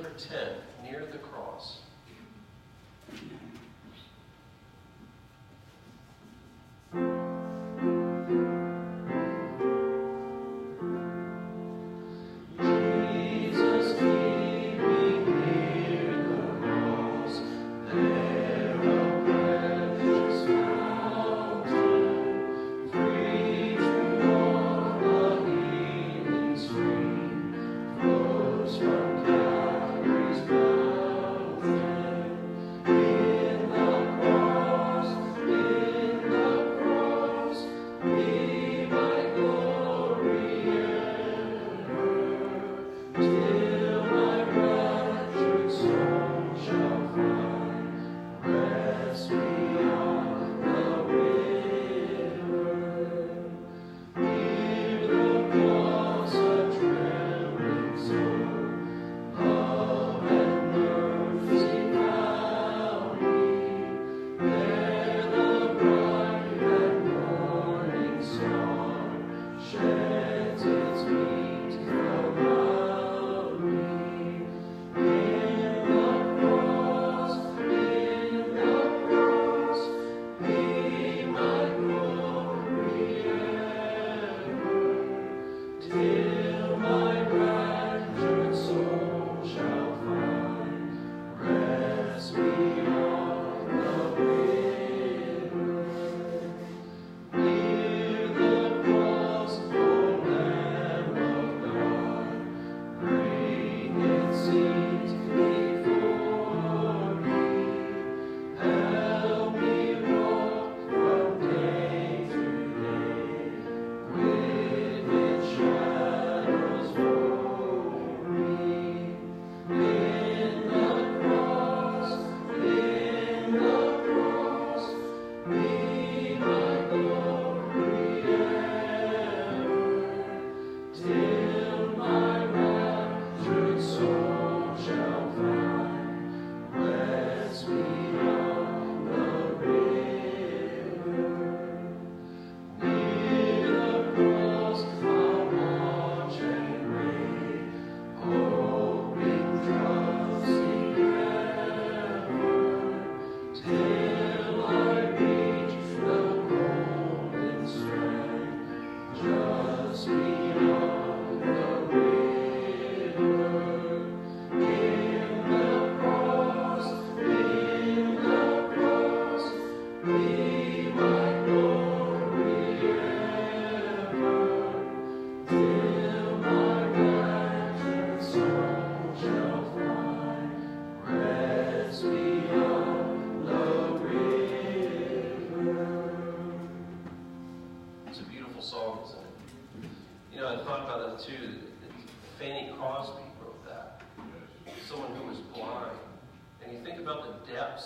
Number 10, near the cross.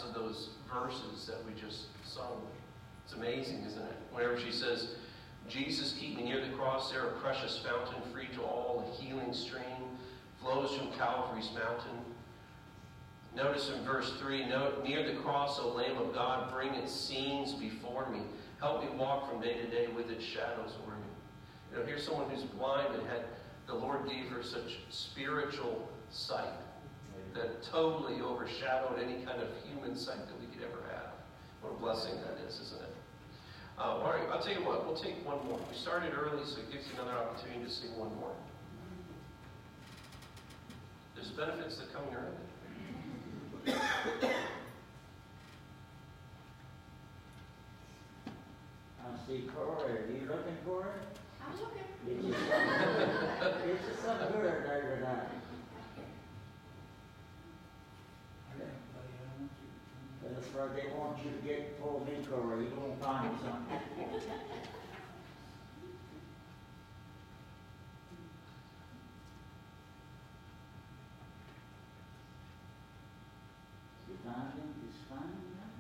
Of those verses that we just sung. It's amazing, isn't it? Whenever she says, Jesus, keep me near the cross, there a precious fountain, free to all, a healing stream, flows from Calvary's mountain. Notice in verse 3, near the cross, O Lamb of God, bring its scenes before me. Help me walk from day to day with its shadows over me. You know, here's someone who's blind and the Lord gave her such spiritual sight that totally overshadowed any kind of human sight that we could ever have. What a blessing that is, isn't it? All right, I'll tell you what, we'll take one more. We started early, so it gives you another opportunity to sing one more. There's benefits to coming early. I see Corey. Are you looking for it? I'm looking. It's just something good there tonight. That's right, they want you to get full me, Corey. You won't find something. You find him? Just find him now?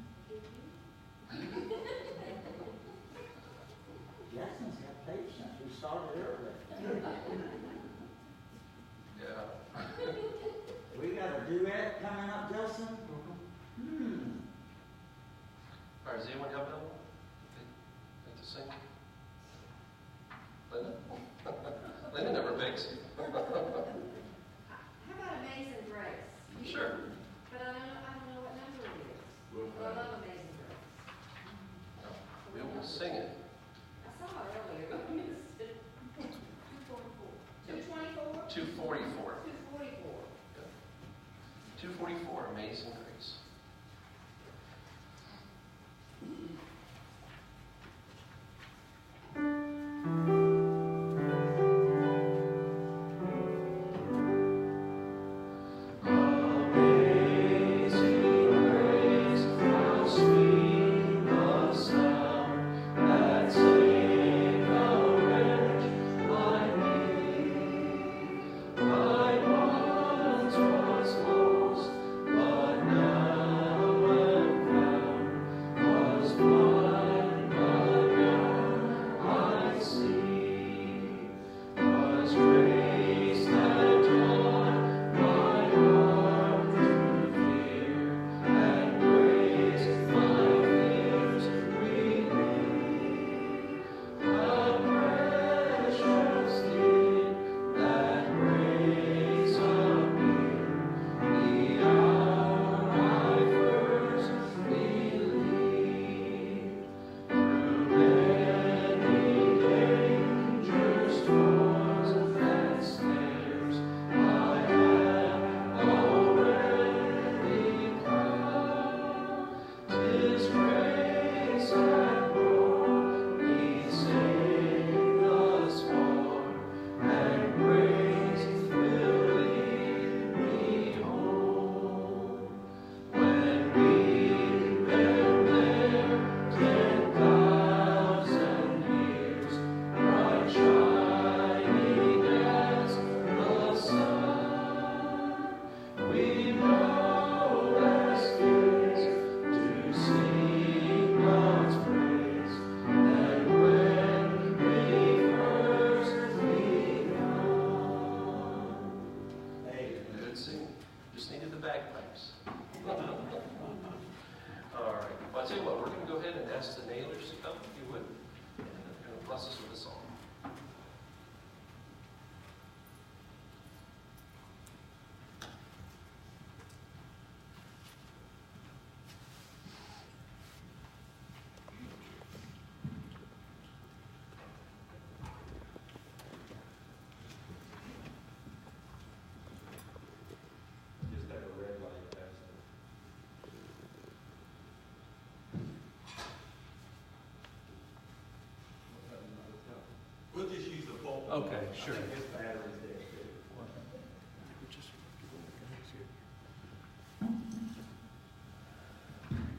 Justin's got patience. We started early. Yeah. We got a duet coming up, Justin. All right, does anyone have another one? Like to sing? Linda? Linda never begs. How about Amazing Grace? 24, Amazing Grace. We'll just use the pulpit. Okay, sure. I think his battery's dead.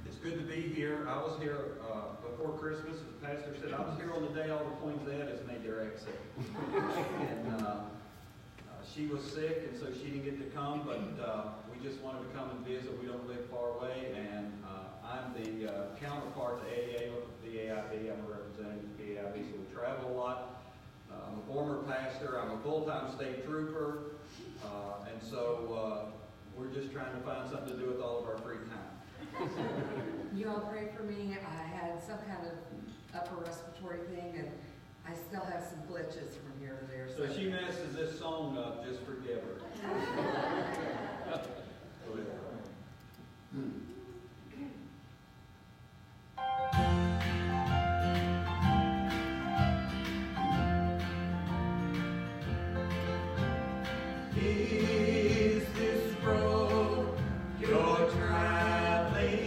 It's good to be here. I was here before Christmas. As the pastor said, I was here on the day all the Poinsettias made their exit. And she was sick, and so she didn't get to come, but we just wanted to come and visit. We don't live far away, and I'm the counterpart to the AIB. I'm a representative of the AIB, so we travel a lot. I'm a former pastor. I'm a full-time state trooper, and so we're just trying to find something to do with all of our free time. You all pray for me. I had some kind of upper respiratory thing, and I still have some glitches from here to there. So she messes this song up, just forgive her. Is this road you're traveling,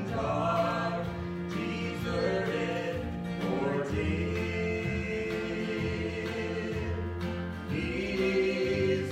dark, deserted, or dim? Is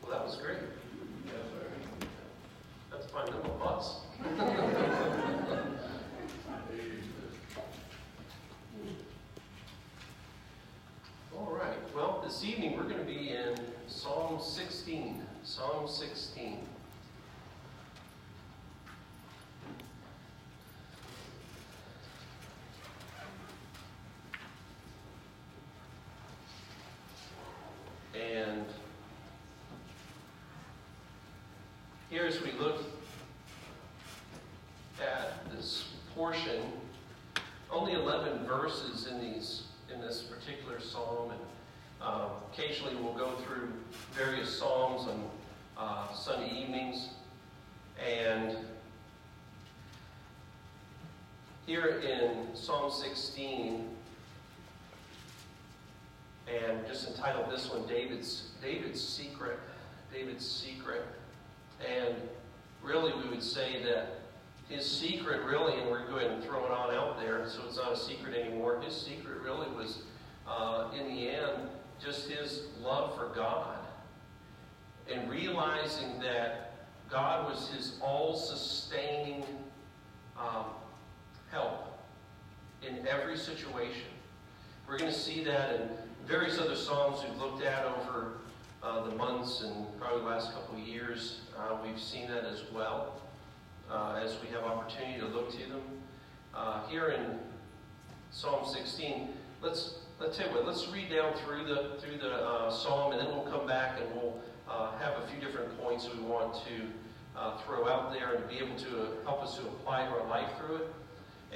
Well, that was great. That's fine little bus. All right. Well, this evening we're going to be in Psalm 16. Psalm 16. And here, as we look at this portion, only 11 verses in this particular psalm, and occasionally we'll go through various psalms on Sunday evenings. And here in Psalm 16, and just entitled this one, David's Secret. David's Secret. And really we would say that his secret really, and we're going to throw it on out there so it's not a secret anymore, his secret really was, in the end, just his love for God. And realizing that God was his all-sustaining help in every situation. We're going to see that in various other psalms we've looked at over the months and probably the last couple of years. We've seen that as well as we have opportunity to look to them. Here in Psalm 16, let's tell you what, let's read down through the psalm, and then we'll come back and we'll have a few different points we want to throw out there and be able to help us to apply our life through it.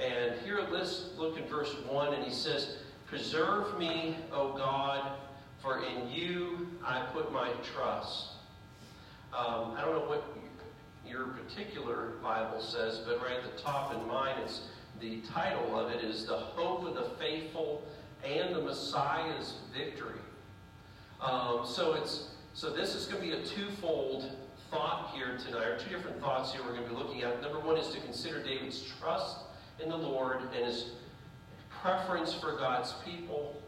And here, let's look in verse 1, and he says, "Preserve me, O God, for in you I put my trust." I don't know what your particular Bible says, but right at the top in mine, it's the title of it is "The Hope of the Faithful and the Messiah's Victory." So this is going to be a twofold thought here tonight, or two different thoughts here we're going to be looking at. Number one is to consider David's trust in the Lord and his preference for God's people.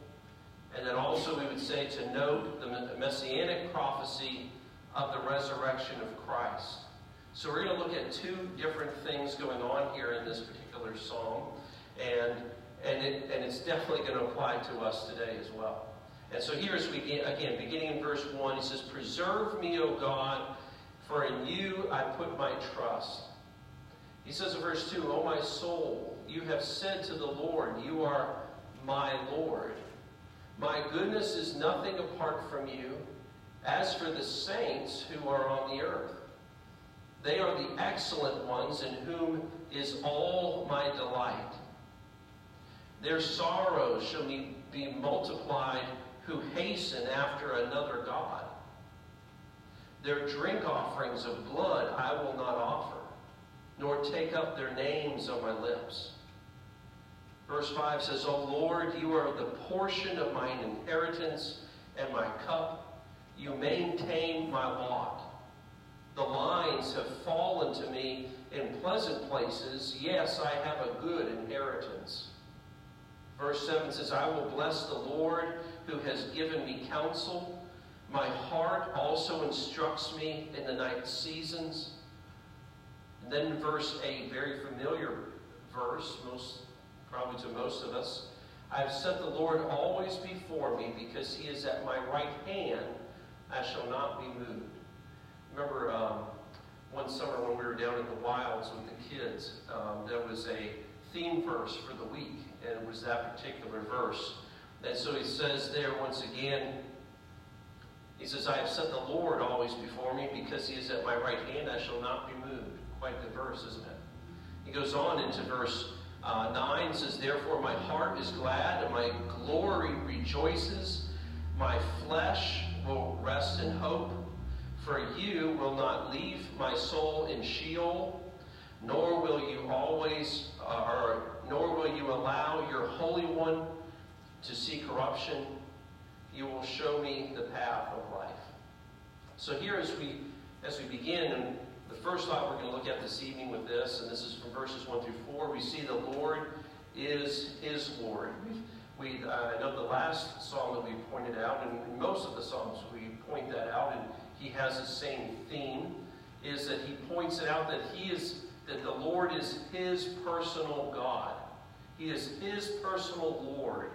And then also we would say to note the messianic prophecy of the resurrection of Christ. So we're going to look at two different things going on here in this particular psalm. And it's definitely going to apply to us today as well. And so here as we again, beginning in verse 1, he says, "Preserve me, O God, for in you I put my trust." He says in verse 2, "O my soul, you have said to the Lord, you are my Lord. My goodness is nothing apart from you. As for the saints who are on the earth, they are the excellent ones in whom is all my delight. Their sorrows shall be multiplied who hasten after another god. Their drink offerings of blood I will not offer, nor take up their names on my lips." Verse 5 says, "O Lord, you are the portion of mine inheritance and my cup. You maintain my lot. The lines have fallen to me in pleasant places. Yes, I have a good inheritance." Verse 7 says, "I will bless the Lord who has given me counsel. My heart also instructs me in the night seasons." And then verse 8, very familiar verse, probably to most of us. "I have set the Lord always before me, because he is at my right hand. I shall not be moved." Remember one summer when we were down in the wilds with the kids, there was a theme verse for the week, and it was that particular verse. And so he says there once again, he says, "I have set the Lord always before me, because he is at my right hand, I shall not be moved." Quite the verse, isn't it? He goes on into verse 9, says, "Therefore my heart is glad, and my glory rejoices. My flesh will rest in hope. For you will not leave my soul in Sheol, nor will you allow your Holy One to see corruption. You will show me the path of life." So here as we begin, and the first thought we're going to look at this evening with this, and this is from verses 1 through 4, we see the Lord is his Lord. I know the last psalm that we pointed out, and in most of the psalms we point that out, and he has the same theme, is that he points it out that the Lord is his personal God. He is his personal Lord.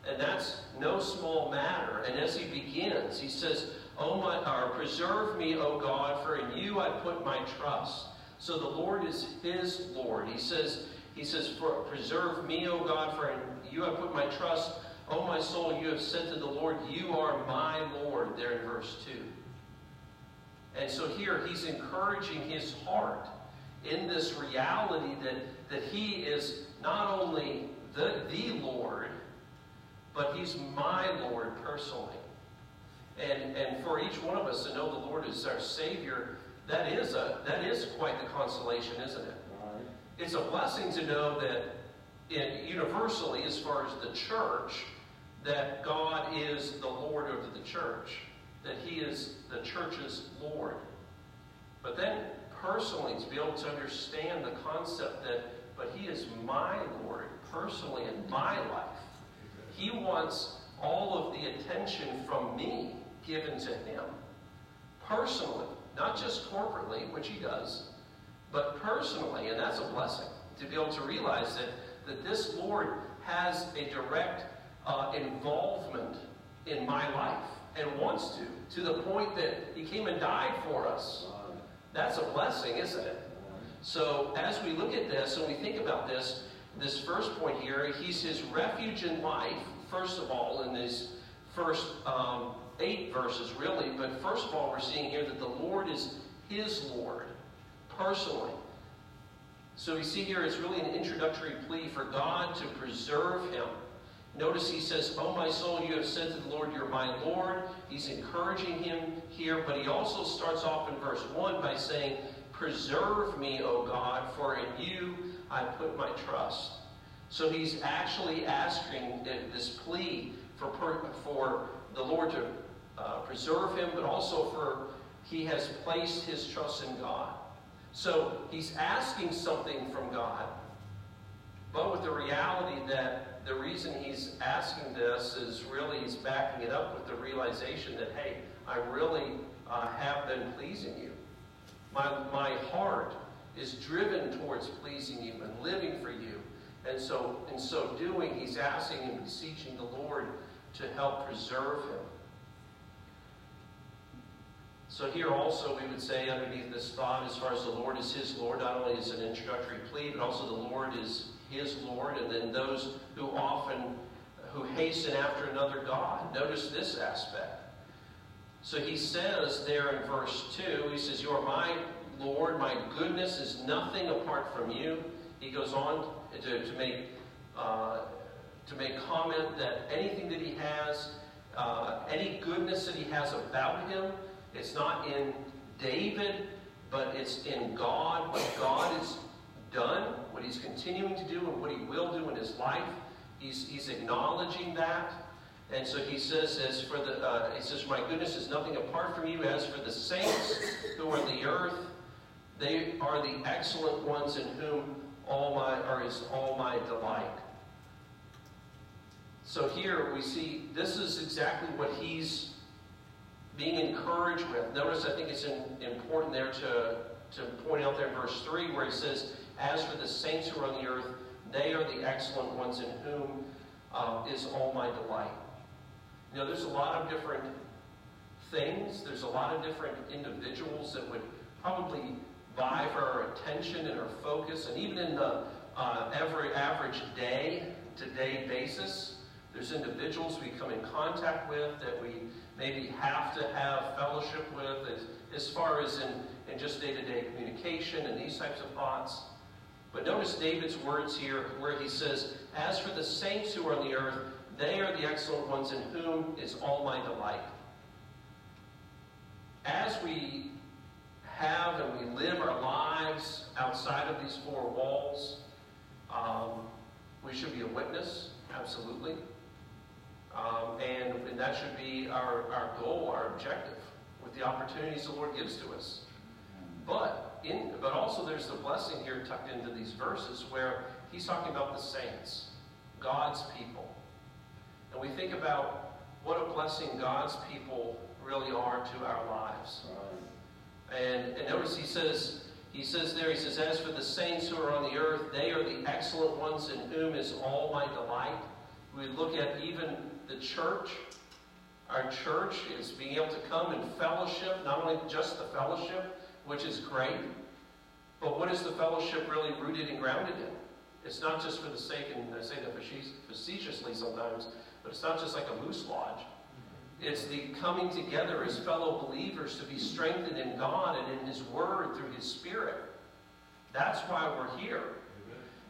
And that's no small matter. And as he begins, he says, "Preserve me, O God, for in you I put my trust." So the Lord is his Lord. He says, "Preserve me, O God, for in you I put my trust. O my soul, you have said to the Lord, you are my Lord," there in verse 2. And so here he's encouraging his heart in this reality that he is not only the Lord, but he's my Lord personally. And for each one of us to know the Lord is our Savior, that is quite the consolation, isn't it? Right. It's a blessing to know that universally, as far as the church, that God is the Lord of the church, that he is the church's Lord. But then personally, to be able to understand the concept but he is my Lord personally in my life. He wants all of the attention from me given to him personally, not just corporately, which he does, but personally. And that's a blessing to be able to realize that this Lord has a direct involvement in my life and wants to the point that he came and died for us. That's a blessing, isn't it? So as we look at this and we think about this first point here, he's his refuge in life, first of all, in these first 8 verses, really. But first of all, we're seeing here that the Lord is his Lord, personally. So we see here it's really an introductory plea for God to preserve him. Notice he says, "Oh, my soul, you have said to the Lord, you're my Lord." He's encouraging him here, but he also starts off in verse 1 by saying, "Preserve me, O God, for in you I put my trust." So he's actually asking this plea for the Lord to preserve him, but also for he has placed his trust in God. So he's asking something from God, but with the reality that the reason he's asking this is really he's backing it up with the realization that, hey, I really have been pleasing you. My heart is driven towards pleasing you and living for you. And so in so doing, he's asking and beseeching the Lord to help preserve him. So here also we would say underneath this thought, as far as the Lord is his Lord, not only is an introductory plea, but also the Lord is his Lord, and then those who hasten after another God. Notice this aspect. So he says there in verse 2, he says, "You are my Lord, my goodness is nothing apart from you." He goes on to make comment that anything that he has, any goodness that he has about him, it's not in David, but it's in God, what God has done, what he's continuing to do, and what he will do in his life. He's acknowledging that. And so he says, "My goodness is nothing apart from you. As for the saints who are the earth, they are the excellent ones in whom is all my delight." So here we see this is exactly what he's being encouraged with. Notice, I think it's important there to point out there in verse 3 where he says, "As for the saints who are on the earth, they are the excellent ones in whom is all my delight." You know, there's a lot of different things. There's a lot of different individuals that would probably vie for our attention and our focus. And even in the every average day-to-day basis, there's individuals we come in contact with that we maybe have to have fellowship with as far as in just day-to-day communication and these types of thoughts. But notice David's words here where he says, "As for the saints who are on the earth, they are the excellent ones in whom is all my delight." As we have and we live our lives outside of these four walls, we should be a witness, absolutely. And that should be our goal, our objective, with the opportunities the Lord gives to us. But also there's the blessing here tucked into these verses where he's talking about the saints, God's people. And we think about what a blessing God's people really are to our lives. And notice he says, "As for the saints who are on the earth, they are the excellent ones in whom is all my delight." We look at even the church. Our church is being able to come and fellowship, not only just the fellowship, which is great, but what is the fellowship really rooted and grounded in? It's not just for the sake, and I say that facetiously sometimes, but it's not just like a moose lodge. It's the coming together as fellow believers to be strengthened in God and in his word through his Spirit. That's why we're here.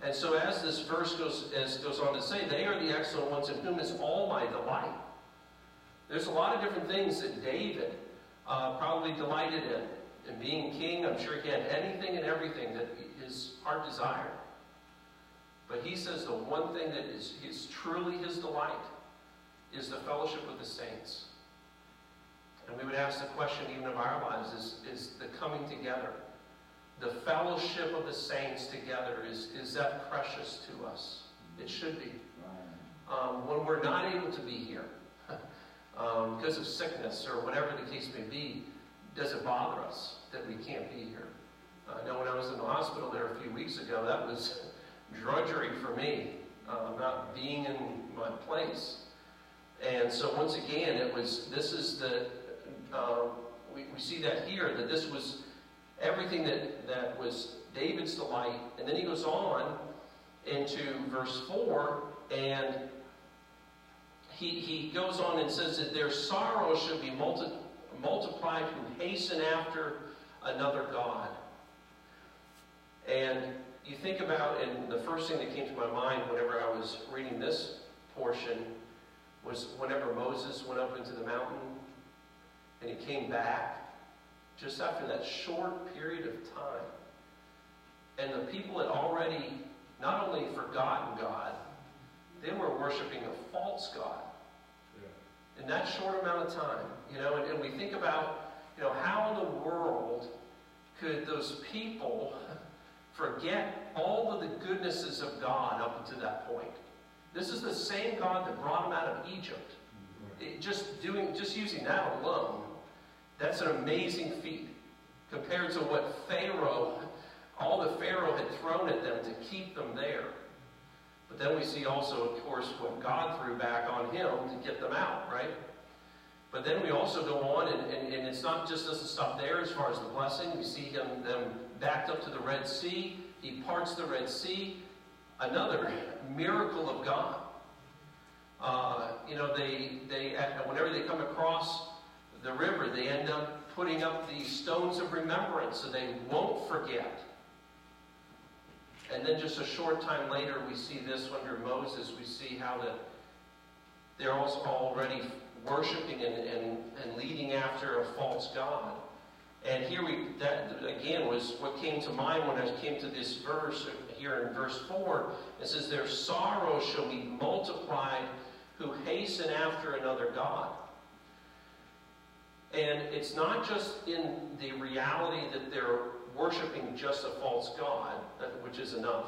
And so as this verse goes on to say, "They are the excellent ones in whom is all my delight." There's a lot of different things that David probably delighted in. And being king, I'm sure he had anything and everything that his heart desired. But he says the one thing that is truly his delight is the fellowship with the saints. And we would ask the question even of our lives, is the coming together, the fellowship of the saints together, is that precious to us? It should be. When we're not able to be here because of sickness or whatever the case may be, does it bother us that we can't be here? I know when I was in the hospital there a few weeks ago, that was drudgery for me, not being in my place. And so once again, we see that here, that this was everything that was David's delight. And then he goes on into verse 4, and he goes on and says that their sorrow should be multiplied who hasten after another God. And you think about, and the first thing that came to my mind whenever I was reading this portion was whenever Moses went up into the mountain and he came back just after that short period of time. And the people had already not only forgotten God, they were worshiping a false God. In that short amount of time, and we think about, how in the world could those people forget all of the goodnesses of God up until that point? This is the same God that brought them out of Egypt. Just using that alone, that's an amazing feat compared to what all the Pharaoh had thrown at them to keep them there. But then we see also, of course, what God threw back on him to get them out, right? But then we also go on, and it's not just doesn't stop there as far as the blessing. We see them backed up to the Red Sea. He parts the Red Sea. Another miracle of God. Whenever they come across the river, they end up putting up these stones of remembrance so they won't forget. And then just a short time later, we see this under Moses. We see how they're also already worshiping and leading after a false god. And here that again was what came to mind when I came to this verse here in verse 4. It says, "Their sorrow shall be multiplied who hasten after another god." And it's not just in the reality that they're worshiping just a false god, which is enough,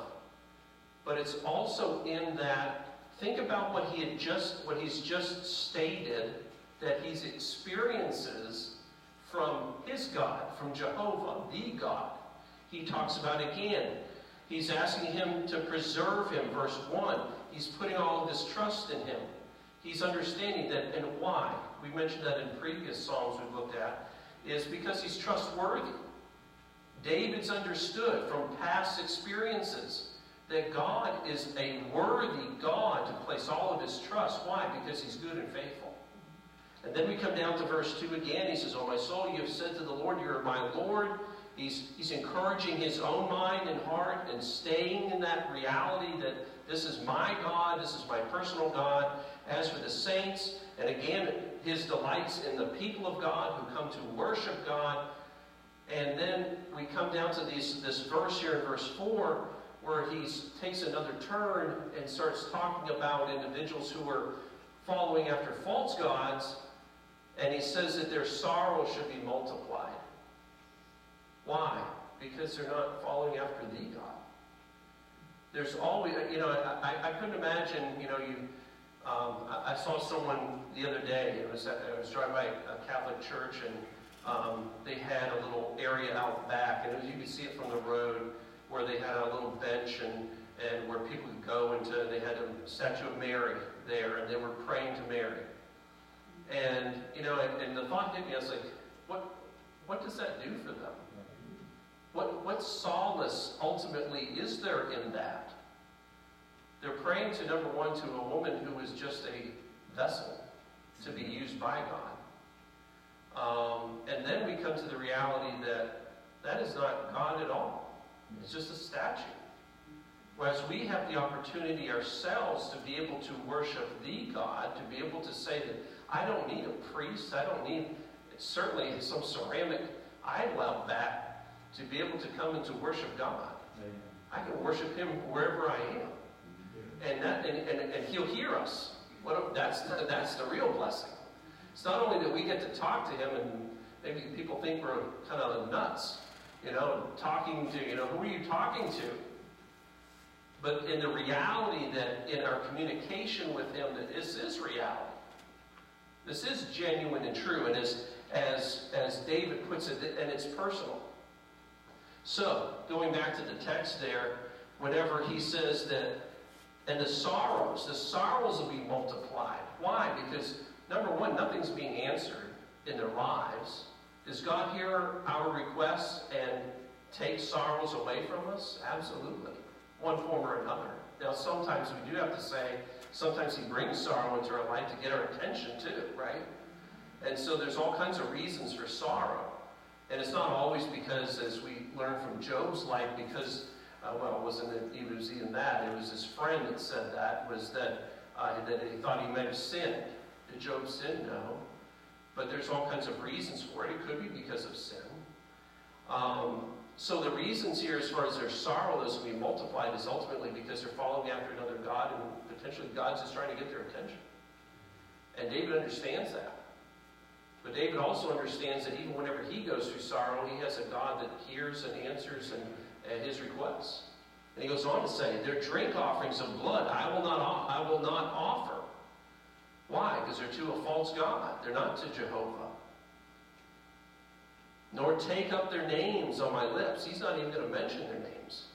but it's also in that, think about what he's just stated that he experiences from his God, from Jehovah, the God. He talks about again, he's asking him to preserve him, verse 1. He's putting all of his trust in him. He's understanding that, and why? We mentioned that in previous Psalms we've looked at, is because he's trustworthy. David's understood from past experiences that God is a worthy God to place all of his trust. Why? Because he's good and faithful. And then we come down to verse 2 again. He says, "O my soul, you have said to the Lord, you are my Lord." He's encouraging his own mind and heart and staying in that reality that this is my God, this is my personal God. As for the saints, and again, his delights in the people of God who come to worship God. And then we come down to this verse here in verse 4, where he takes another turn and starts talking about individuals who are following after false gods, and he says that their sorrow should be multiplied. Why? Because they're not following after the God. There's always, I couldn't imagine, I saw someone the other day. I was driving by a Catholic church, and they had a little area out back, and you could see it from the road, where they had a little bench and where people could go into. They had a statue of Mary there, and they were praying to Mary. And and the thought hit me. I was like, what does that do for them? What solace ultimately is there in that? They're praying to, number one, to a woman who is just a vessel to be used by God. And then we come to the reality that is not God at all. It's just a statue. Whereas we have the opportunity ourselves to be able to worship the God, to be able to say that I don't need a priest, I don't need certainly some ceramic idol out back to be able to come and to worship God. I can worship him wherever I am. And he'll hear us. That's the real blessing. It's not only that we get to talk to him, and maybe people think we're kind of nuts, talking to, who are you talking to? But in the reality that in our communication with him, that this is reality. This is genuine and true, and as David puts it, and it's personal. So, going back to the text there, whenever he says that, and the sorrows will be multiplied. Why? Because, number one, nothing's being answered in their lives. Does God hear our requests and take sorrows away from us? Absolutely. One form or another. Now, sometimes we do have to say, sometimes he brings sorrow into our life to get our attention too, right? And so there's all kinds of reasons for sorrow. And it's not always because, as we learn from Job's life, because, it wasn't even that. It was his friend that said that he thought he might have sinned. Did Job sin? No. But there's all kinds of reasons for it. It could be because of sin. So the reasons here, as far as their sorrow is to be multiplied, is ultimately because they're following after another God, and potentially God's just trying to get their attention. And David understands that. But David also understands that even whenever he goes through sorrow, he has a God that hears and answers and his requests. And he goes on to say, their drink offerings of blood I will not offer. Why? Because they're to a false god. They're not to Jehovah. Nor take up their names on my lips. He's not even going to mention their names.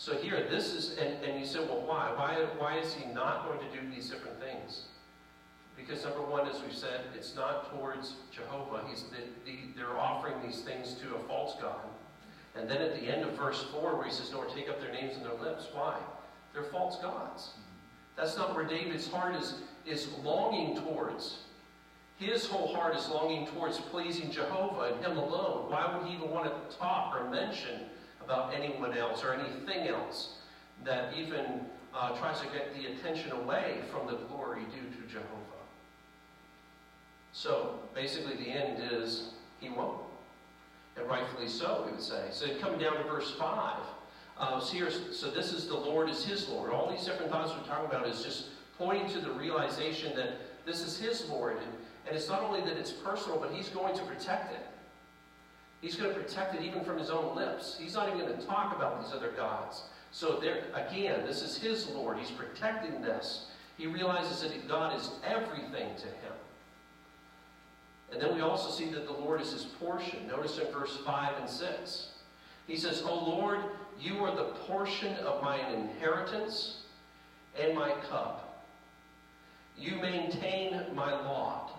So here, this is, and you say, well, why? Why is he not going to do these different things? Because number one, as we've said, it's not towards Jehovah. They're offering these things to a false god. And then at the end of verse 4, where he says, nor take up their names in their lips. Why? They're false gods. That's not where David's heart is longing towards. His whole heart is longing towards pleasing Jehovah and him alone. Why would he even want to talk or mention about anyone else or anything else that even tries to get the attention away from the glory due to Jehovah? So, basically the end is he won't. And rightfully so, we would say. So coming down to verse 5. So this is the Lord is his Lord. All these different thoughts we're talking about is just pointing to the realization that this is his Lord. And it's not only that it's personal, but he's going to protect it. He's going to protect it even from his own lips. He's not even going to talk about these other gods. So there, again, this is his Lord. He's protecting this. He realizes that God is everything to him. And then we also see that the Lord is his portion. Notice in verse 5 and 6. He says, O Lord, you are the portion of mine inheritance and my cup. You maintain my lot.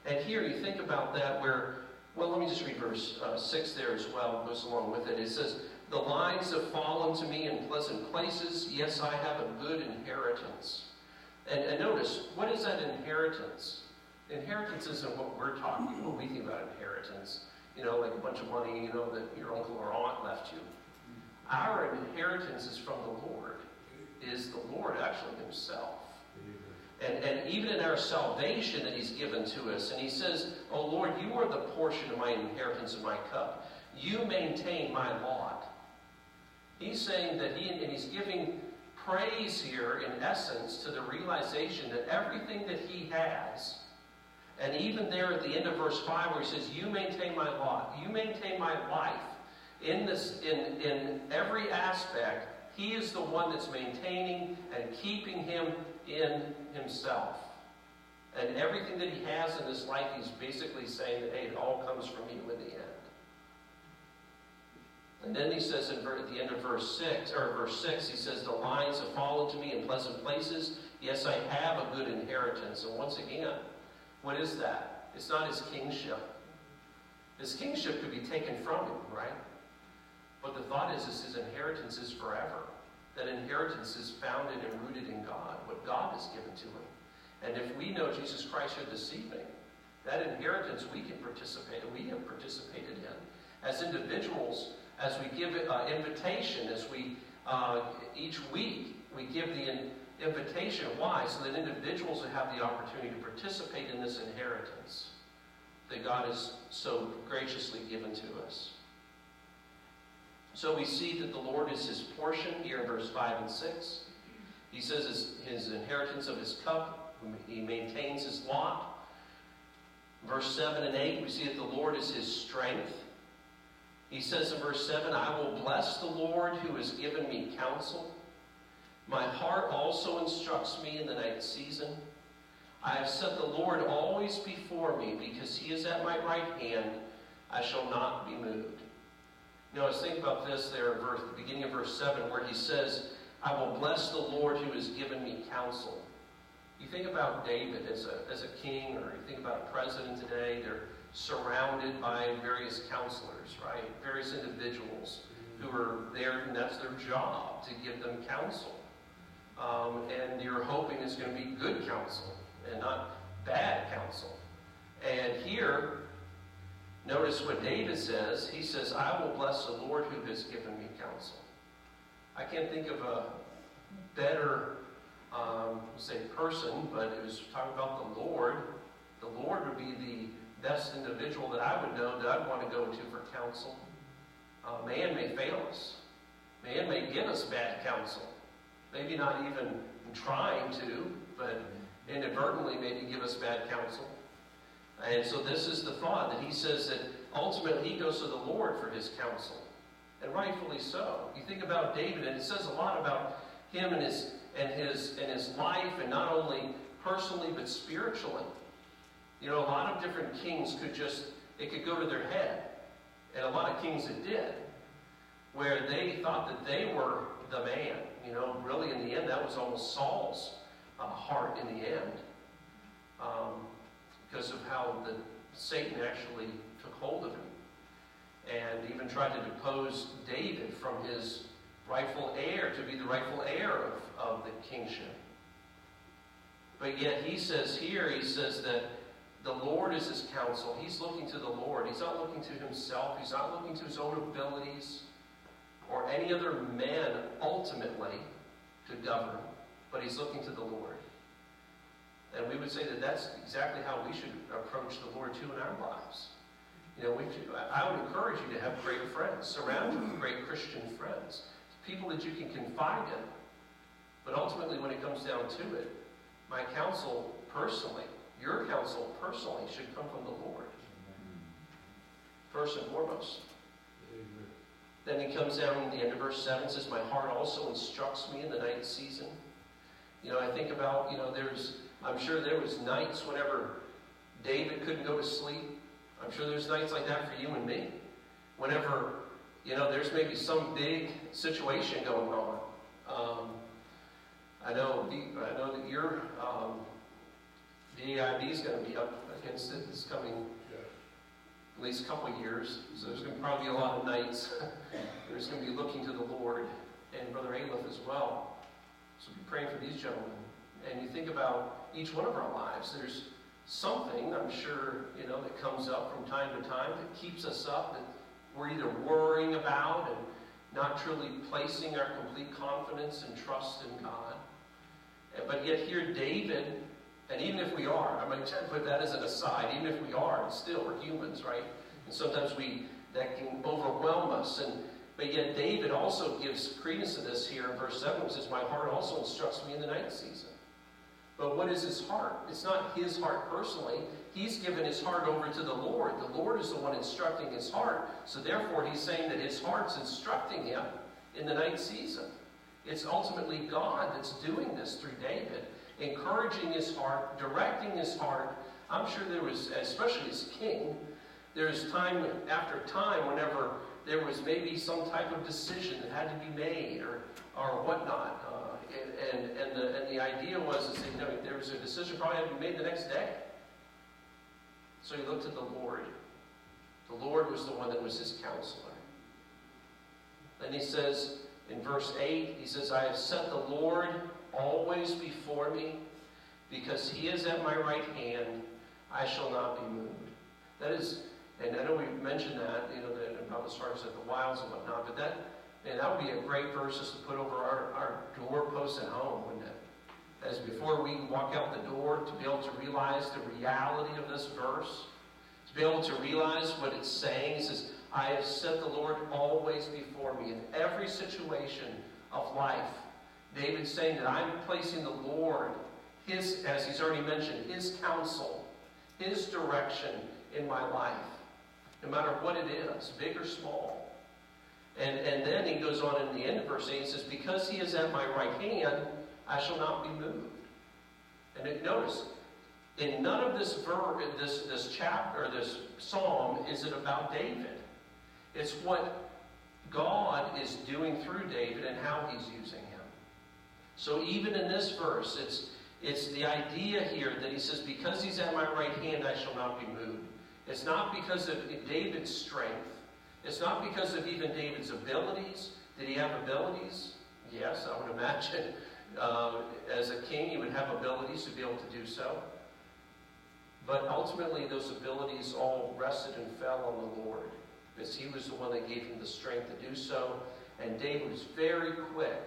And here you think about that where, well, let me just read verse 6 there as well. It goes along with it. It says, the lines have fallen to me in pleasant places. Yes, I have a good inheritance. And notice, what is that inheritance? Inheritance isn't what we're talking about. When we think about inheritance, like a bunch of money, that your uncle or aunt left you. Our inheritance is from the Lord. Is the Lord actually himself. And even in our salvation that he's given to us, and he says, oh Lord, you are the portion of my inheritance and my cup. You maintain my lot. He's saying that he's giving praise here, in essence, to the realization that everything that he has. And even there at the end of verse 5 where he says, you maintain my lot, you maintain my life. In every aspect, he is the one that's maintaining and keeping him in himself. And everything that he has in this life, he's basically saying that, hey, it all comes from you in the end. And then he says at the end of verse 6, he says, the lines have fallen to me in pleasant places. Yes, I have a good inheritance. And once again, what is that? It's not his kingship. His kingship could be taken from him, right? But the thought is his inheritance is forever. That inheritance is founded and rooted in God, what God has given to him. And if we know Jesus Christ here this evening, that inheritance we can participate, we have participated in. As individuals, as we give invitation, as we, each week, we give the invitation. Why? So that individuals will have the opportunity to participate in this inheritance that God has so graciously given to us. So we see that the Lord is his portion here in verse 5 and 6. He says his inheritance of his cup. He maintains his lot. Verse 7 and 8, we see that the Lord is his strength. He says in verse 7, I will bless the Lord who has given me counsel. My heart also instructs me in the night season. I have set the Lord always before me, because he is at my right hand. I shall not be moved. I was thinking about this there at the beginning of verse 7, where he says, I will bless the Lord who has given me counsel. You think about David as a king, or you think about a president today, they're surrounded by various counselors, right? Various individuals who are there, and that's their job, to give them counsel. And you're hoping it's going to be good counsel and not bad counsel. And here, notice what David says. He says, I will bless the Lord who has given me counsel. I can't think of a better, person, but it was talking about the Lord. The Lord would be the best individual that I would know that I'd want to go to for counsel. Man may fail us. Man may give us bad counsel. Maybe not even trying to, but inadvertently maybe give us bad counsel. And so this is the thought that he says that ultimately he goes to the Lord for his counsel. And rightfully so. You think about David, and it says a lot about him and his life, and not only personally but spiritually. A lot of different kings could go to their head. And a lot of kings that did. where they thought that they were the man. You know, really in the end, that was almost Saul's heart in the end, because of how Satan actually took hold of him and even tried to depose David from his rightful heir to be the rightful heir of the kingship. But yet he says here, he says that the Lord is his counsel. He's looking to the Lord. He's not looking to himself. He's not looking to his own abilities or any other man ultimately to govern, but he's looking to the Lord. And we would say that that's exactly how we should approach the Lord too in our lives. You know, I would encourage you to have great friends. Surround you with great Christian friends. People that you can confide in. But ultimately, when it comes down to it, my counsel personally, your counsel personally, should come from the Lord. First and foremost. Then he comes down in the end of verse 7 and says, my heart also instructs me in the night season. You know, I think about, I'm sure there was nights whenever David couldn't go to sleep. I'm sure there's nights like that for you and me. Whenever, there's maybe some big situation going on. I know that your DAIB is going to be up against it this coming at least a couple of years. So there's going to probably be a lot of nights. There's going to be looking to the Lord and Brother Aleph as well. So be praying for these gentlemen. And you think about each one of our lives. There's something, I'm sure, that comes up from time to time that keeps us up, that we're either worrying about and not truly placing our complete confidence and trust in God. But yet here David, and even if we are, I might put that as an aside, even if we are, still we're humans, right? And sometimes that can overwhelm us. But yet David also gives credence to this here in verse 7, which says, my heart also instructs me in the night season. But what is his heart? It's not his heart personally. He's given his heart over to the Lord. The Lord is the one instructing his heart. So therefore he's saying that his heart's instructing him in the night season. It's ultimately God that's doing this through David, encouraging his heart, directing his heart. I'm sure there was, especially as king, there's time after time whenever there was maybe some type of decision that had to be made or whatnot. And the idea was that there was a decision probably had to be made the next day. So he looked to the Lord. The Lord was the one that was his counselor. Then he says in verse 8, he says, I have set the Lord always before me, because he is at my right hand, I shall not be moved. That is, and I know we mentioned that, that about as far as at the wilds and whatnot, but that would be a great verse just to put over our doorposts at home, wouldn't it? As before we walk out the door, to be able to realize the reality of this verse, to be able to realize what it's saying. It says, I have set the Lord always before me in every situation of life. David's saying that I'm placing the Lord, as he's already mentioned, his counsel, his direction in my life, no matter what it is, big or small. And then he goes on in the end of verse 8, he says, because he is at my right hand, I shall not be moved. And notice, in none of this chapter, or this psalm, is it about David. It's what God is doing through David and how he's using him. So even in this verse, it's the idea here that he says, because he's at my right hand, I shall not be moved. It's not because of David's strength. It's not because of even David's abilities. Did he have abilities? Yes, I would imagine. As a king, he would have abilities to be able to do so. But ultimately, those abilities all rested and fell on the Lord, because he was the one that gave him the strength to do so. And David was very quick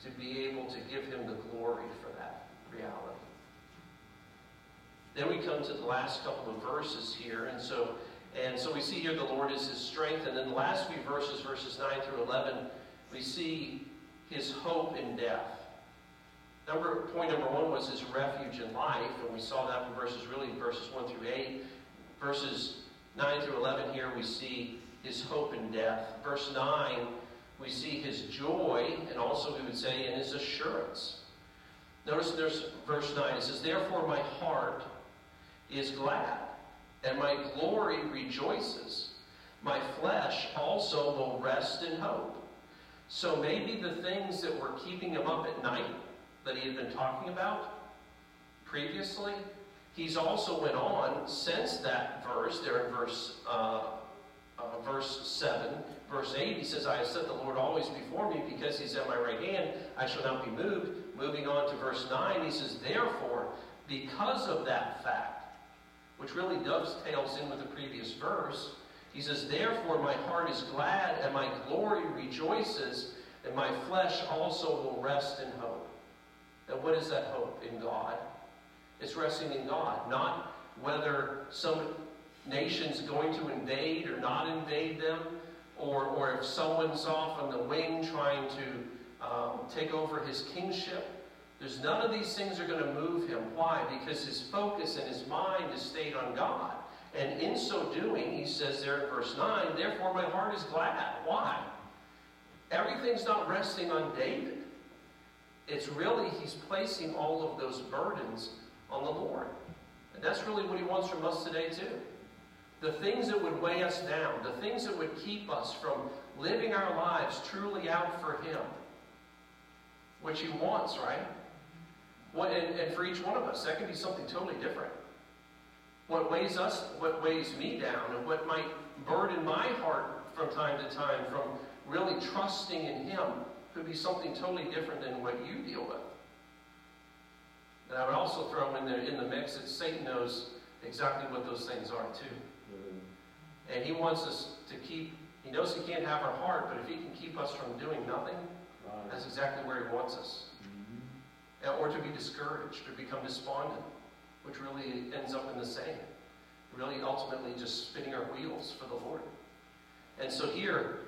to be able to give him the glory for that reality. Then we come to the last couple of verses here. And so we see here the Lord is his strength. And then the last few verses, verses 9 through 11, we see his hope in death. Point number 1 was his refuge in life. And we saw that from verses 1 through 8. Verses 9 through 11 here, we see his hope in death. Verse 9, we see his joy, and also we would say in his assurance. Notice there's verse 9. It says, therefore my heart is glad, and my glory rejoices. My flesh also will rest in hope, So maybe the things that were keeping him up at night that he had been talking about previously, he's also went on since that verse, there in verse 7, verse 8, he says, I have set the Lord always before me, because he's at my right hand, I shall not be moved. Moving on to verse 9, he says, therefore, because of that fact, which really dovetails in with the previous verse, he says, therefore my heart is glad, and my glory rejoices, and my flesh also will rest in hope. And what is that hope? In God. It's resting in God, not whether some nation's going to invade or not invade them, or if someone's off on the wing trying to take over his kingship. There's none of these things are going to move him. Why? Because his focus and his mind is stayed on God. And in so doing, he says there in verse 9, therefore my heart is glad. Why? Everything's not resting on David. It's really, he's placing all of those burdens on the Lord. And that's really what he wants from us today too. The things that would weigh us down, the things that would keep us from living our lives truly out for him, which he wants, right? And for each one of us, that can be something totally different. What weighs us, what weighs me down, and what might burden my heart from time to time from really trusting in him could be something totally different than what you deal with. And I would also throw in the mix that Satan knows exactly what those things are too. Mm-hmm. And he wants us to keep, he knows he can't have our heart, but if he can keep us from doing nothing, right, that's exactly where he wants us. Mm-hmm. Or to be discouraged, or become despondent, which really ends up in the same. Really ultimately just spinning our wheels for the Lord. And so here,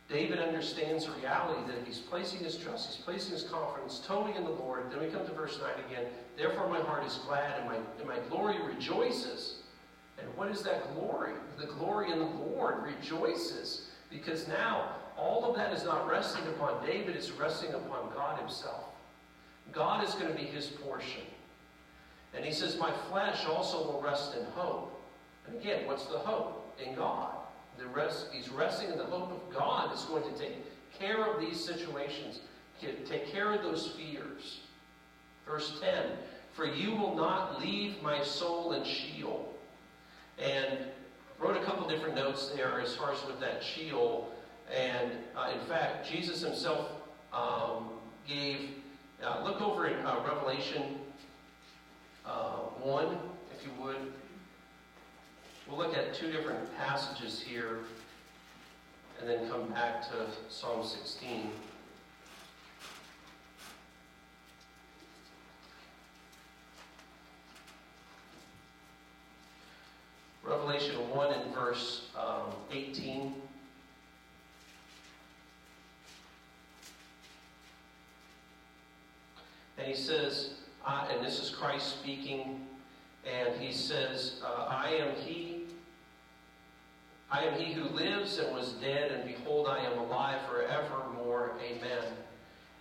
David understands the reality that if he's placing his trust, he's placing his confidence totally in the Lord. Then we come to verse 9 again. Therefore my heart is glad, and my glory rejoices. And what is that glory? The glory in the Lord rejoices. Because now, all of that is not resting upon David, it's resting upon God himself. God is going to be his portion. And he says, my flesh also will rest in hope. And again, what's the hope? In God. He's resting in the hope of God that's going to take care of these situations, take care of those fears. Verse 10, for you will not leave my soul in Sheol. And wrote a couple different notes there as far as with that Sheol. And in fact, Jesus himself gave, look over in Revelation 1, if you would. We'll look at two different passages here and then come back to Psalm 16. Revelation 1 and verse 18. And he says, and this is Christ speaking, and he says, I am he who lives and was dead, and behold, I am alive forevermore. Amen.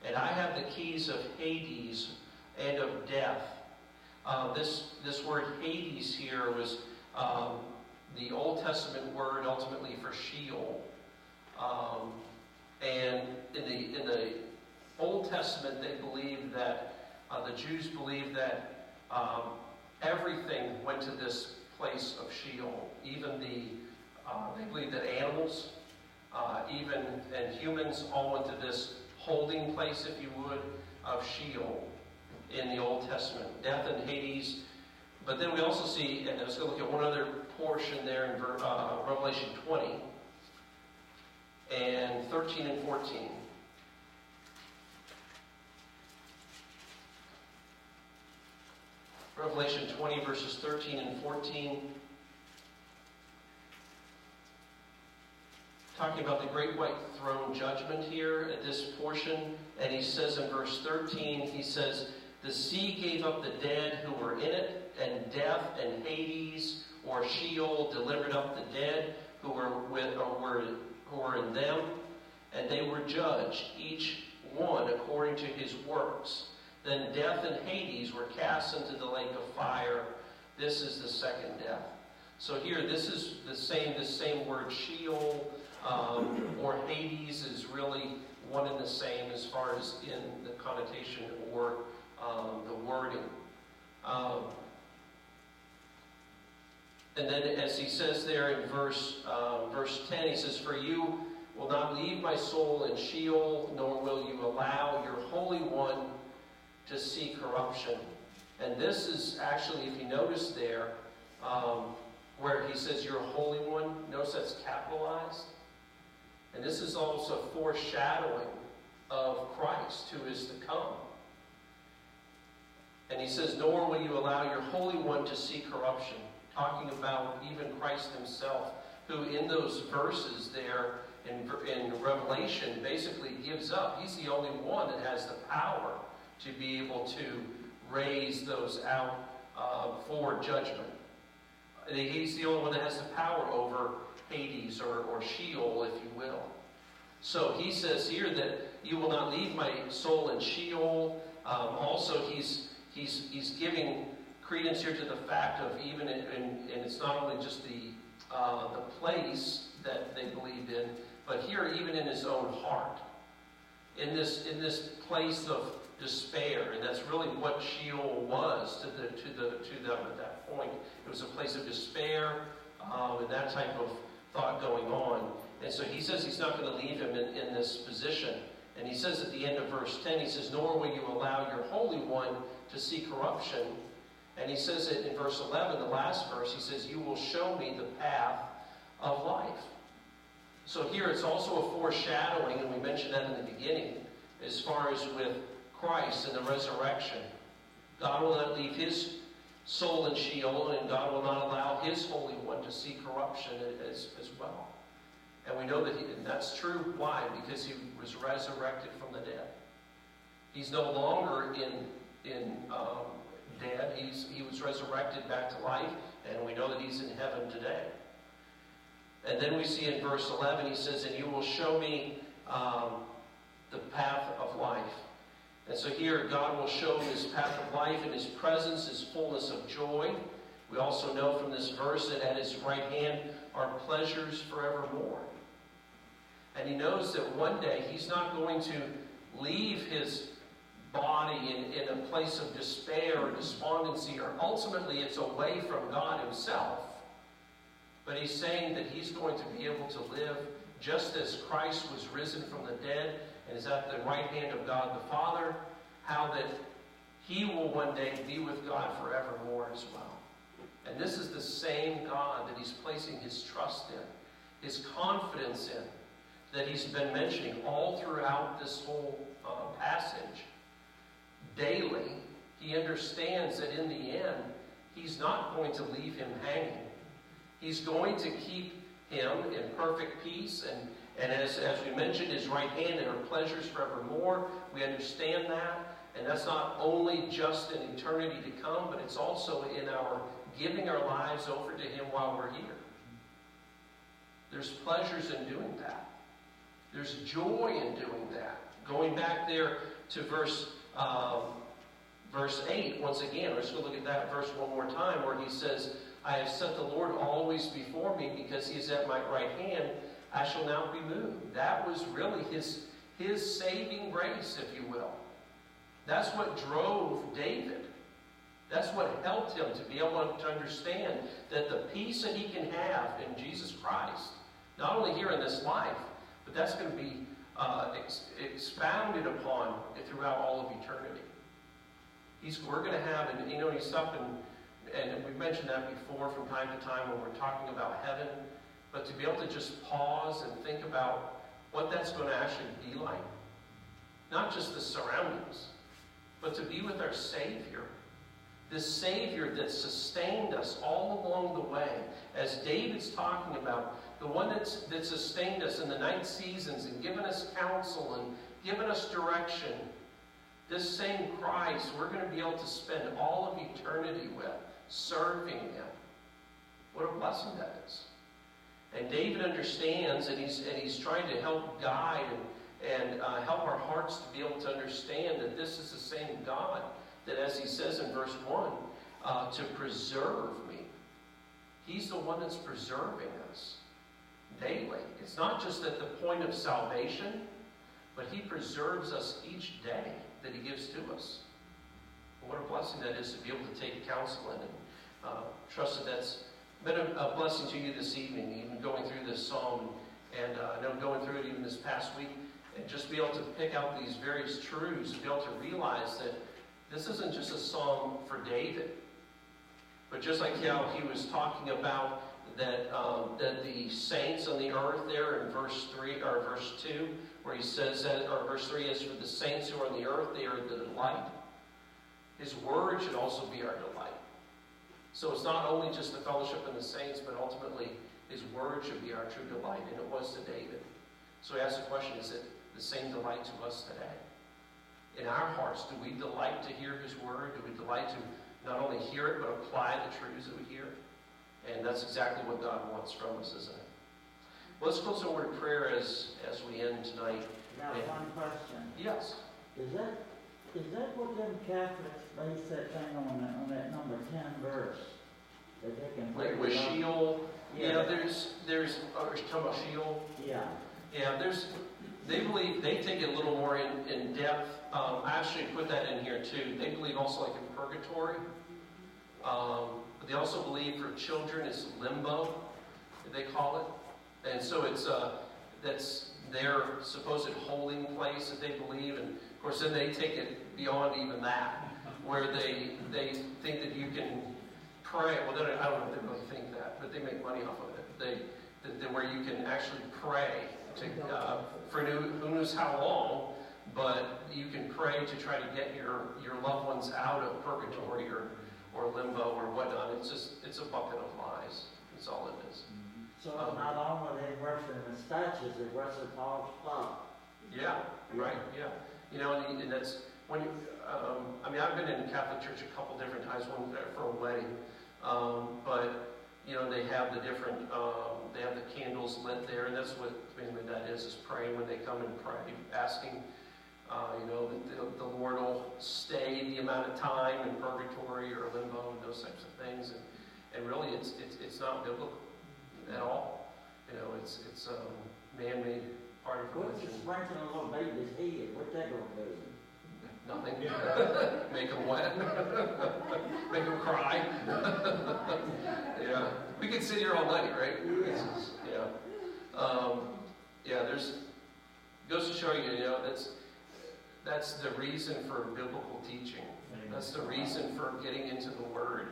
And I have the keys of Hades and of death. This word Hades here was the Old Testament word ultimately for Sheol. And in the Old Testament, they believed that the Jews believed that everything went to this place of Sheol. Even they believed that animals, and humans all went to this holding place, if you would, of Sheol in the Old Testament. Death and Hades. But then we also see, and let's go look at one other portion there in Revelation 20 and 13 and 14. Revelation 20, verses 13 and 14. Talking about the great white throne judgment here at this portion. And he says in verse 13, he says, the sea gave up the dead who were in it, and death and Hades, or Sheol, delivered up the dead who were in them, and they were judged, each one according to his works. Then death and Hades were cast into the lake of fire. This is the second death. So here, this is the same word Sheol, or Hades is really one and the same as far as in the connotation or the wording. And then as he says there in verse 10, he says, "For you will not leave my soul in Sheol, nor will you allow your Holy One to see corruption." And this is actually, if you notice there, where he says your Holy One, notice that's capitalized. And this is also foreshadowing of Christ who is to come. And he says, "Nor will you allow your Holy One to see corruption." Talking about even Christ himself, who in those verses there in Revelation basically gives up. He's the only one that has the power to be able to raise those out for judgment. He's the only one that has the power over Hades or Sheol, if you will. So he says here that you will not leave my soul in Sheol. Also, he's giving credence here to the fact of even, and it's not only just the place that they believed in, but here even in his own heart, in this place of despair, and that's really what Sheol was to them at that point. It was a place of despair and that type of thought going on. And so he says he's not going to leave him in this position. And he says at the end of verse 10, he says, "Nor will you allow your Holy One to see corruption." And he says it in verse 11, the last verse, he says, "You will show me the path of life." So here it's also a foreshadowing, and we mentioned that in the beginning, as far as with Christ and the resurrection. God will not leave his soul in Sheol, and God will not allow his Holy One to see corruption as well. And we know that and that's true. Why? Because he was resurrected from the dead. He's no longer in dead. He was resurrected back to life, and we know that he's in heaven today. And then we see in verse 11, he says, "And you will show me the path of life." And so here, God will show his path of life. In his presence is fullness of joy. We also know from this verse that at his right hand are pleasures forevermore. And he knows that one day he's not going to leave his body in a place of despair or despondency, or ultimately it's away from God himself. But he's saying that he's going to be able to live just as Christ was risen from the dead and is at the right hand of God the Father, how that he will one day be with God forevermore as well. And this is the same God that he's placing his trust in, his confidence in, that he's been mentioning all throughout this whole passage. Daily, he understands that in the end, he's not going to leave him hanging. He's going to keep him in perfect peace, and as we mentioned, his right hand, there are pleasures forevermore. We understand that, and that's not only just in eternity to come, but it's also in our giving our lives over to him while we're here. There's pleasures in doing that. There's joy in doing that. Going back there to verse 8, once again, let's go look at that verse one more time, where he says, "I have set the Lord always before me, because he is at my right hand. I shall not be moved." That was really his saving grace, if you will. That's what drove David. That's what helped him to be able to understand that the peace that he can have in Jesus Christ, not only here in this life, but that's going to be expounded upon throughout all of eternity. We're going to have, and he's stopping, and we've mentioned that before from time to time when we're talking about heaven, but to be able to just pause and think about what that's going to actually be like. Not just the surroundings, but to be with our Savior. This Savior that sustained us all along the way. As David's talking about, the one that sustained us in the night seasons and given us counsel and given us direction. This same Christ, we're going to be able to spend all of eternity with, serving him. What a blessing that is. And David understands, and he's trying to help guide and help our hearts to be able to understand that this is the same God that, as he says in verse 1, to preserve me. He's the one that's preserving us. daily. It's not just at the point of salvation, but he preserves us each day that he gives to us. And what a blessing that is to be able to take counsel in, and trust that that's been a blessing to you this evening, even going through this psalm, and I know going through it even this past week, and just be able to pick out these various truths, and be able to realize that this isn't just a psalm for David, but just like how he was talking about that the saints on the earth there in verse 3 or verse 2, where he says that, or verse 3 is, for the saints who are on the earth, they are the delight. His word should also be our delight. So it's not only just the fellowship and the saints, but ultimately his word should be our true delight, and it was to David. So he asked the question, is it the same delight to us today? In our hearts, do we delight to hear his word? Do we delight to not only hear it, but apply the truths that we hear? And that's exactly what God wants from us, isn't it? Well, let's close our word of prayer as we end tonight. Now, one question. Yes. Is that what them Catholics base that thing on that number 10 verse? That they can Like with Sheol. Yeah. There's talking about Sheol. Yeah. Yeah, they believe, they take it a little more in depth. I actually put that in here too. They believe also like in purgatory. But they also believe for children it's limbo, they call it. And so that's their supposed holding place that they believe. And of course then they take it beyond even that, where they think that you can pray. Well, I don't know if they really think that, but they make money off of it. Where you can actually pray for who knows how long, but you can pray to try to get your loved ones out of purgatory or limbo or whatnot. It's a bucket of lies. That's all it is. So not only they worship the statues, they worship all stuff. Yeah, right, yeah. And that's when I've been in Catholic Church a couple different times, one for a wedding, but they have the different, they have the candles lit there, and that's what mainly that is praying when they come and pray, asking, that the Lord will stay the amount of time in purgatory or limbo and those types of things, and really it's not biblical at all. It's a man-made part of What's religion. the sprinkling a little baby's head? What's that going to do? Nothing. Make them wet. Make them cry. Yeah. We could sit here all night, right? Yeah. Goes to show you, that's the reason for biblical teaching. That's the reason for getting into the Word.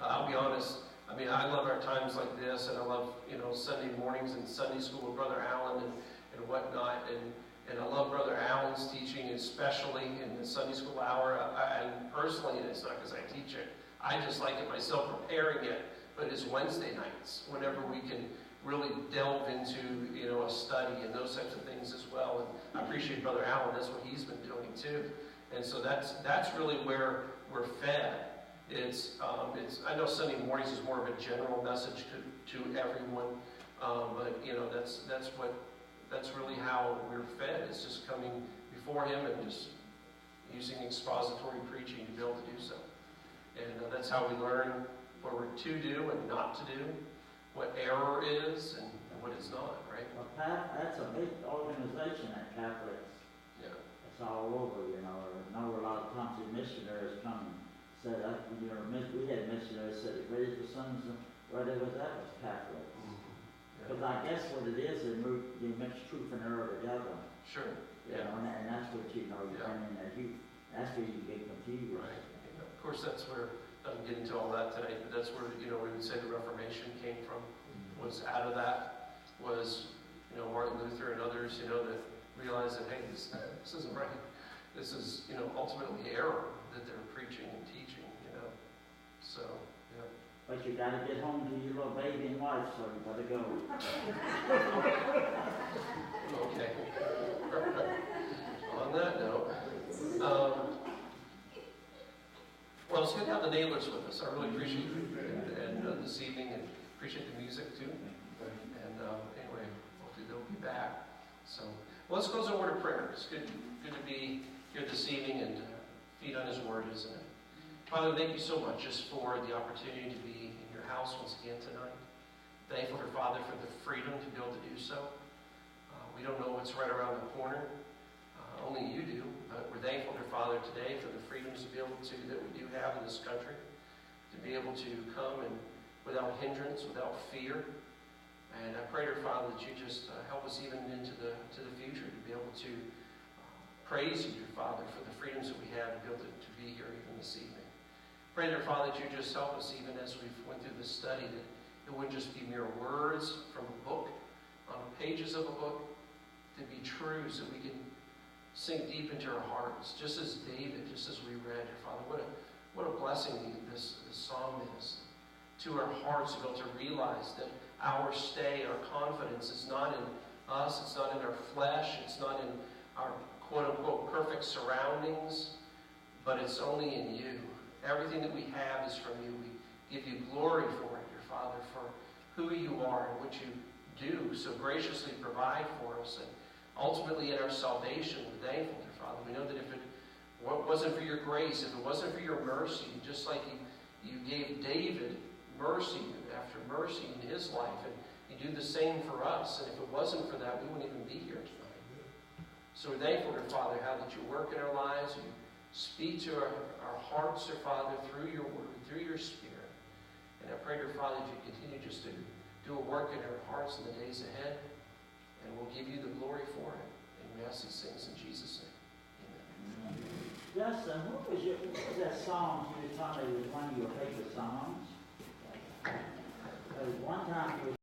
I'll be honest. I love our times like this, and I love, Sunday mornings and Sunday school with Brother Allen and whatnot, and I love Brother Allen's teaching, especially in the Sunday school hour. And personally, it's not because I teach it. I just like it myself, preparing it. But it's Wednesday nights, whenever we can really delve into, a study and those types of things as well. And I appreciate Brother Allen. That's what he's been doing too. And so that's really where we're fed. I know Sunday mornings is more of a general message to everyone, but that's really how we're fed. It's just coming before him and just using expository preaching to be able to do so. And that's how we learn what we're to do and not to do, what error is and what is not, right? Well, that's a big organization at Catholics. Yeah. It's all over, I know a lot of times the missionaries come and said, we had missionaries said, ready for sons, where that was Catholic. Because I guess what it is, they mix truth and error together. Sure. Yeah. And that's what you come in as that's where you get confused. Right. Yeah. Of course, that's where, I don't get into all that tonight, but that's where, we would say the Reformation came from. Was out of that was, Martin Luther and others, that realized that, hey, this isn't right. This is, ultimately error that they're preaching and teaching, So, yeah. But you gotta get home to your little baby and wife, so you gotta go. Okay. On that note, well, it's good to have the Nailers with us. I really appreciate it, and this evening, and appreciate the music too. And anyway, hopefully they'll be back. So, well, let's close our word of prayer. It's good to be here this evening and feed on His Word, isn't it? Father, thank you so much just for the opportunity to be in your house once again tonight. Thankful, dear Father, for the freedom to be able to do so. We don't know what's right around the corner. Only you do. But we're thankful, dear Father, today for the freedoms to be able to that we do have in this country, to be able to come and without hindrance, without fear. And I pray, dear Father, that you just help us even into the future to be able to praise you, dear Father, for the freedoms that we have to be able to be here even this evening. Pray, dear Father, that you just help us even as we've went through this study, that it wouldn't just be mere words from a book, on the pages of a book, to be truths that we can sink deep into our hearts, just as David, just as we read, dear Father. What a blessing this psalm is to our hearts to be able to realize that our stay, our confidence is not in us, it's not in our flesh, it's not in our quote-unquote perfect surroundings, but it's only in you. Everything that we have is from you. We give you glory for it, dear Father, for who you are and what you do so graciously provide for us. And ultimately in our salvation, we're thankful, dear Father. We know that if it wasn't for your grace, if it wasn't for your mercy, just like you gave David mercy after mercy in his life, and you do the same for us. And if it wasn't for that, we wouldn't even be here tonight. So we're thankful, dear Father, how that you work in our lives, you speak to our hearts, dear Father, through your word, through your Spirit. And I pray, dear Father, that you continue just to do a work in our hearts in the days ahead, and we'll give you the glory for it. And we ask these things in Jesus' name. Amen. Justin, what was that song you were telling me was one of your favorite songs? Because one time you were